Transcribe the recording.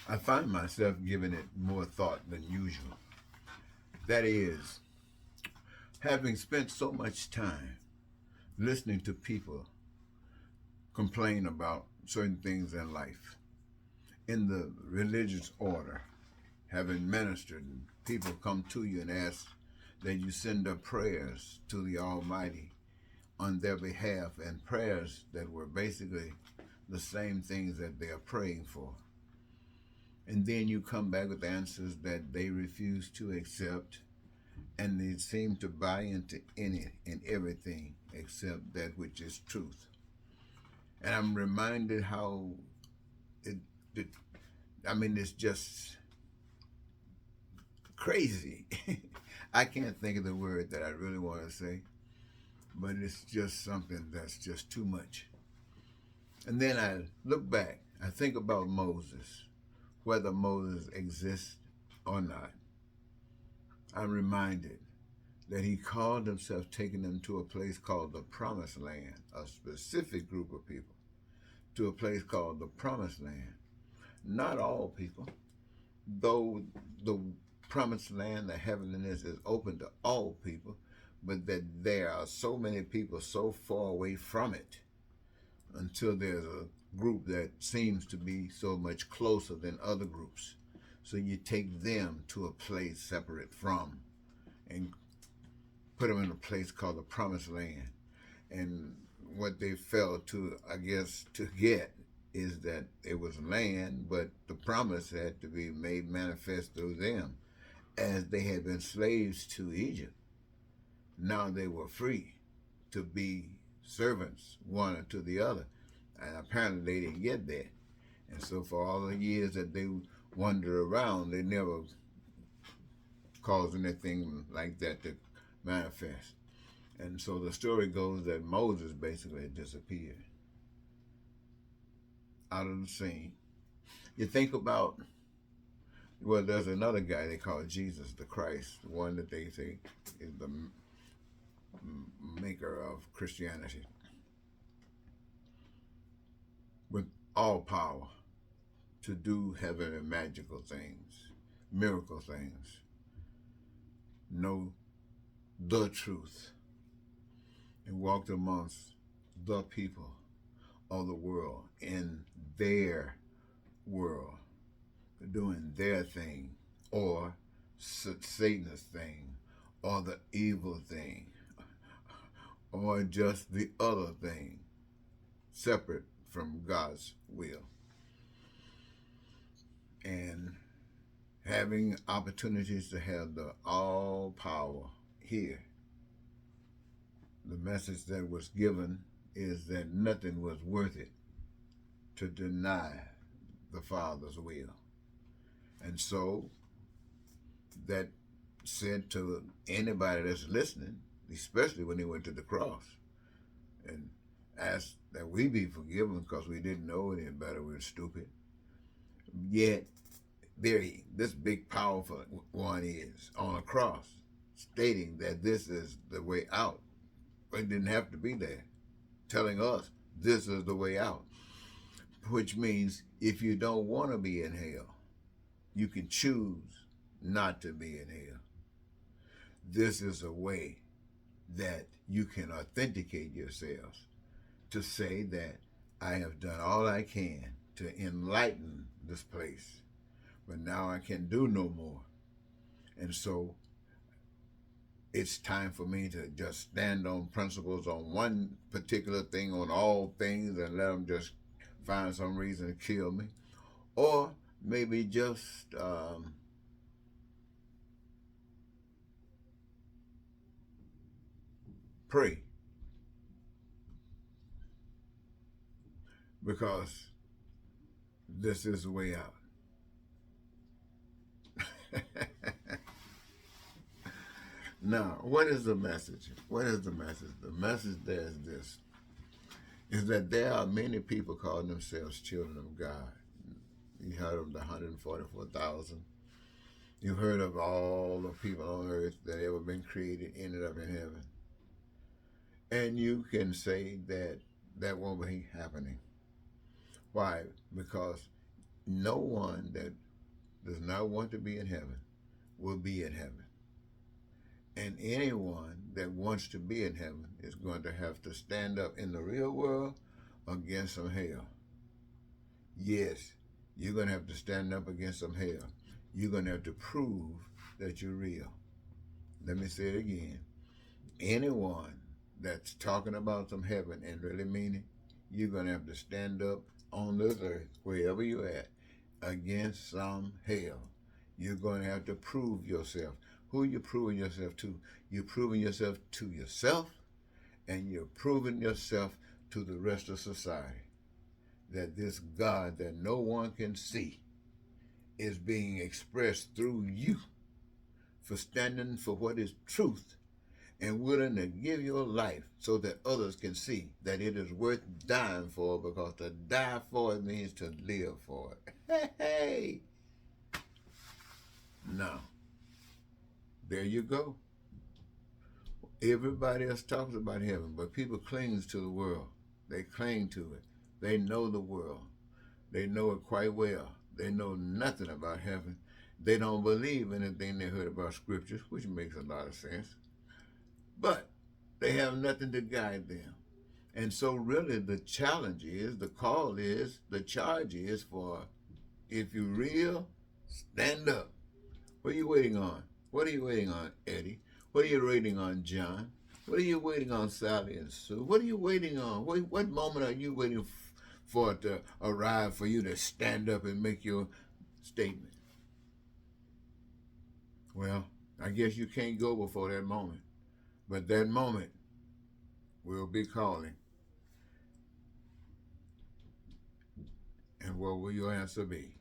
I find myself giving it more thought than usual. That is, having spent so much time listening to people complain about certain things in life, in the religious order, having ministered, and people come to you and ask that you send up prayers to the Almighty on their behalf, and prayers that were basically the same things that they are praying for. And then you come back with answers that they refuse to accept, and they seem to buy into any and everything except that which is truth. And I'm reminded how it, it I mean, it's just crazy. I can't think of the word that I really want to say, but it's just something that's just too much. And then I look back, I think about Moses, whether Moses exists or not. I'm reminded that he called himself taking them to a place called the Promised Land, a specific group of people, to a place called the Promised Land. Not all people, though the Promised Land, the heavenliness, is open to all people, but that there are so many people so far away from it until there's a group that seems to be so much closer than other groups. So you take them to a place separate from and put them in a place called the Promised Land. And what they failed to, I guess, to get is that it was land, but the promise had to be made manifest through them. As they had been slaves to Egypt, now they were free to be servants one to the other. And apparently they didn't get that. And so for all the years that they wandered around, they never caused anything like that to manifest. And so the story goes that Moses basically disappeared out of the scene. You think about, well, there's another guy they call Jesus the Christ, the one that they say is the maker of Christianity, with all power to do heaven and magical things, miracle things, know the truth, and walked amongst the people of the world in their world, doing their thing, or Satan's thing, or the evil thing, or just the other thing, separate from God's will. And having opportunities to have the all power here, the message that was given is that nothing was worth it to deny the Father's will. And so that said to anybody that's listening, especially when they went to the cross and asked that we be forgiven because we didn't know any better, we were stupid. Yet there this big powerful one is on a cross stating that this is the way out. It didn't have to be there, telling us this is the way out. Which means if you don't want to be in hell, you can choose not to be in hell. This is a way that you can authenticate yourselves to say that I have done all I can to enlighten this place, but now I can do no more. And so it's time for me to just stand on principles on one particular thing, on all things, and let them just find some reason to kill me. Or maybe just pray, because this is the way out. Now, what is the message? What is the message? The message there is this, is that there are many people calling themselves children of God. You heard of the 144,000. You've heard of all the people on earth that ever been created ended up in heaven. And you can say that that won't be happening. Why? Because No one that does not want to be in heaven will be in heaven. And anyone that wants to be in heaven is going to have to stand up in the real world against some hell. Yes, you're going to have to stand up against some hell. You're going to have to prove that you're real. Let me say it again. Anyone that's talking about some heaven and really mean it, you're going to have to stand up on this earth, wherever you're at, against some hell. You're going to have to prove yourself. Who are you proving yourself to? You're proving yourself to yourself, and you're proving yourself to the rest of society. That this God that no one can see is being expressed through you for standing for what is truth and willing to give your life so that others can see that it is worth dying for, because to die for it means to live for it. Hey! Now, there you go. Everybody else talks about heaven, but people cling to the world. They cling to it. They know the world. They know it quite well. They know nothing about heaven. They don't believe anything they heard about scriptures, which makes a lot of sense. But they have nothing to guide them. And so really the challenge is, the call is, the charge is for, if you're real, stand up. What are you waiting on? What are you waiting on, Eddie? What are you waiting on, John? What are you waiting on, Sally and Sue? What are you waiting on? What moment are you waiting for it to arrive for you to stand up and make your statement? Well, I guess you can't go before that moment. But that moment will be calling. And what will your answer be?